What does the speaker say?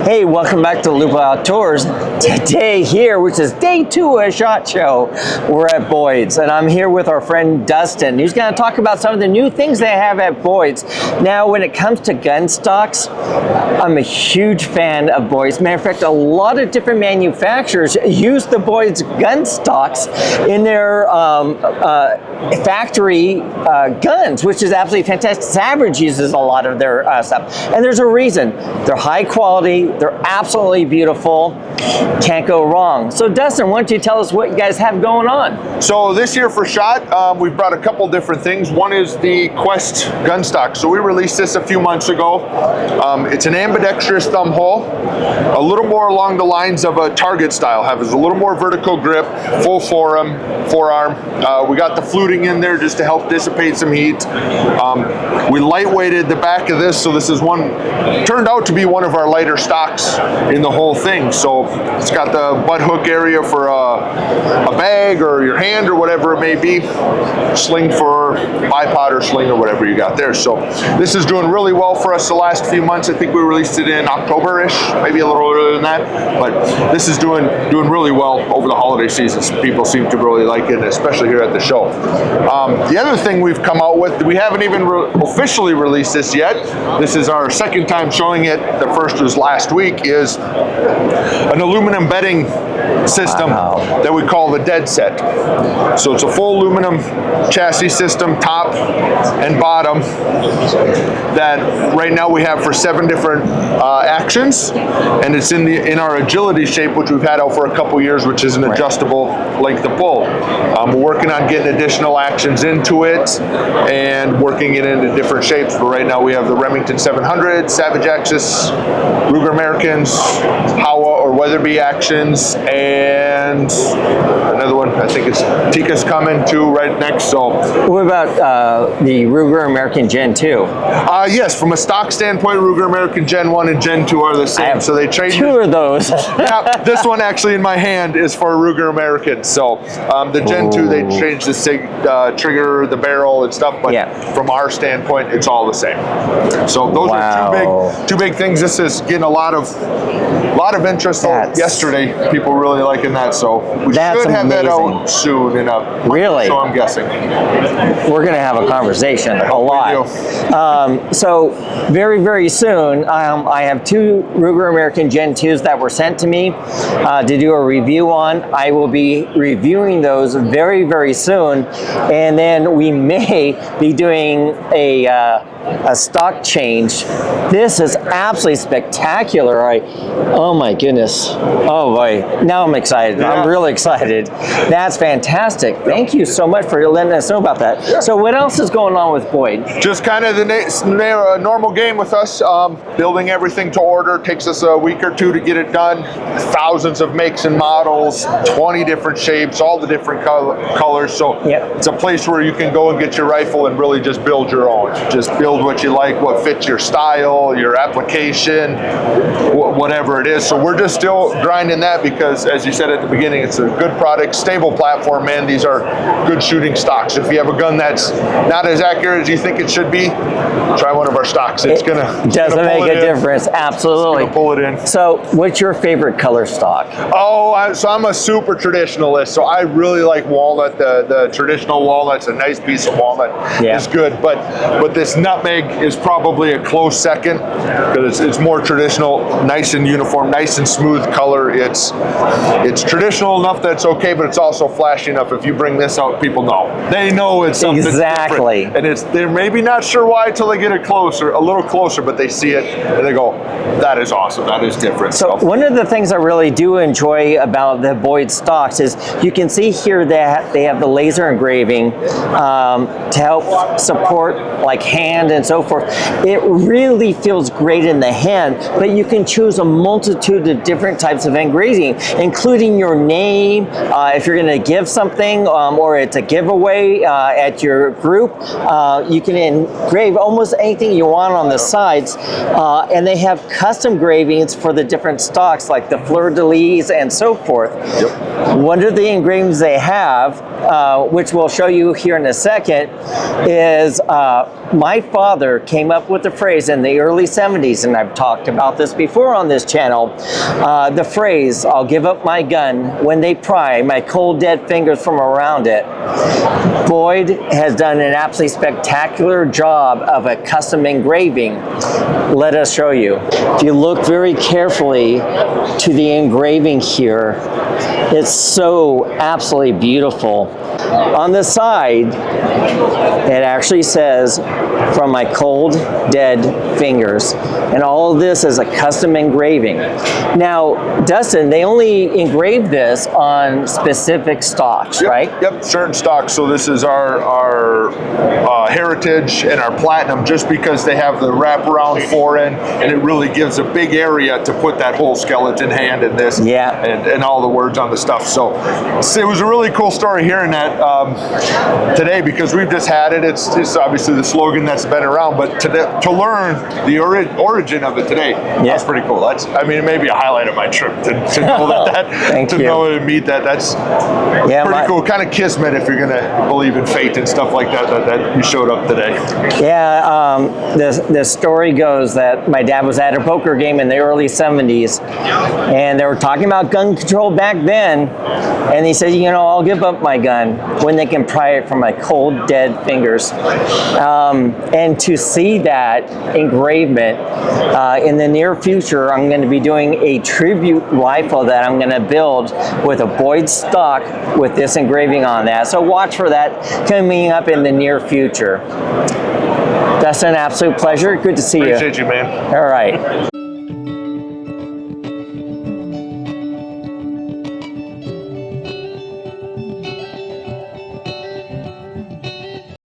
Hey, welcome back to Lupo Outdoors. Today here, which is day 2 of SHOT Show, we're at Boyds, and I'm here with our friend Dustin. He's going to talk about some of the new things they have at Boyds. Now, when it comes to gun stocks, I'm a huge fan of Boyds. Matter of fact, a lot of different manufacturers use the Boyds Gunstocks in their factory guns, which is absolutely fantastic. Savage uses a lot of their stuff, and there's a reason. They're high quality. They're absolutely beautiful. Can't go wrong. So Dustin, why don't you tell us what you guys have going on? So this year for SHOT, we've brought a couple different things. One is the Quest Gunstock. So we released this a few months ago. It's an ambidextrous thumb hole, a little more along the lines of a target style. Has a little more vertical grip, full forearm. We got the fluting in there just to help dissipate some heat. We lightweighted the back of this, so this is turned out to be one of our lighter stocks in the whole thing. So it's got the butt hook area for a bag or your hand or whatever it may be, sling for bipod or sling or whatever you got there. So this is doing really well for us the last few months. I think we released it in October-ish, maybe a little earlier than that, but this is doing really well over the holiday seasons. People seem to really like it, especially here at the show. The other thing we've come out with, we haven't even officially released this yet. This is our second time showing it. The first was last week, is an aluminum bedding system that we call the Dead Set. So it's a full aluminum chassis system, top and bottom, that right now we have for 7 different actions, and it's in our agility shape, which we've had out for a couple years, which is an adjustable length of pull. We're working on getting additional actions into it and working it into different shapes, but right now we have the Remington 700, Savage Axis, Ruger Americans, Howa or Weatherby actions, and another one, I think it's Tika's coming too right next. So what about the Ruger American Gen 2? Yes, from a stock standpoint, Ruger American Gen 1 and Gen 2 are the same. I have so they trade 2 of those. Yeah, this one actually in my hand is for Ruger American. So the Gen 2, they changed the trigger, the barrel and stuff, but from our standpoint, it's all the same. So those are two big things. This is getting a lot of interest yesterday. People really liking that, so we should have that out soon in a month. Really? So I'm guessing we're going to have a conversation a lot. So very soon, I have 2 Ruger American Gen 2s that were sent to me to do a review on. I will be reviewing those very soon, and then we may be doing a stock change. This is absolutely spectacular. Oh my goodness. Oh boy. Now I'm excited. Yeah. I'm really excited. That's fantastic. Thank you so much for letting us know about that. Sure. So what else is going on with Boyd? Just kind of the normal game with us. Building everything to order takes us a week or 2 to get it done. Thousands of makes and models, 20 different shapes, all the different colors. So it's a place where you can go and get your rifle and really just build your own. Just build what you like, what fits your style, your application, whatever it is. So we're just still grinding that because, as you said at the beginning, it's a good product, stable platform, man. These are good shooting stocks. If you have a gun that's not as accurate as you think it should be, try one of our stocks. It doesn't make a difference. Absolutely. It's gonna pull it in. So what's your favorite color stock? So I'm a super traditionalist, so I really like walnut. The traditional walnut's a nice piece of walnut. It's good, but this nutmeg is probably a close second because it's more traditional, nice and uniform, nice and smooth color. It's traditional enough that it's okay, but it's also flashy enough. If you bring this out, people know. They know it's something different. And they're maybe not sure why until they get a little closer, but they see it and they go, that is awesome, that is different. So one of the things I really do enjoy about the Boyd stocks is you can see here that they have the laser engraving to help support like hand and so forth. It really feels great in the hand, but you can choose a multitude of different types of engraving, including your name, if you're going to give something or it's a giveaway at your group. You can engrave almost anything you want on the sides, and they have custom engravings for the different stocks like the fleur-de-lis and so forth. One of the engravings they have, which we'll show you here in a second, is my father came up with the phrase in the early 70s, and I've talked about this before on this channel, the phrase, "I'll give up my gun when they pry my cold dead fingers from around it." Boyd has done an absolutely spectacular job of a custom engraving. Let us show you. If you look very carefully to the engraving here, it's so absolutely beautiful. On the side, it actually says, "From my cold, dead fingers." And all of this is a custom engraving. Now, Dustin, they only engrave this on specific stocks, right? Yep, certain stocks. So this is our Heritage and our Platinum, just because they have the wraparound fore-end, and it really gives a big area to put that whole skeleton hand in this, and all the words on the stuff. So it was a really cool story hearing that today, because we've just had it. It's obviously the slogan that's been around, but to learn the origin of it today, that's pretty cool. I mean, it may be a highlight of my trip to know know and meet that. That's pretty cool. Kind of kismet if you're gonna believe in fate and stuff like that. That you showed up today. Yeah, the story goes that my dad was at a poker game in the early 70s, and they were talking about gun control back then, and he said, "You know, I'll give up my gun when they can pry it from my cold, dead fingers." And to see that engravement in the near future, I'm going to be doing a tribute rifle that I'm going to build with a Boyds stock with this engraving on that. So watch for that coming up in the near future. That's an absolute pleasure. Good to see you. Appreciate you, man. All right.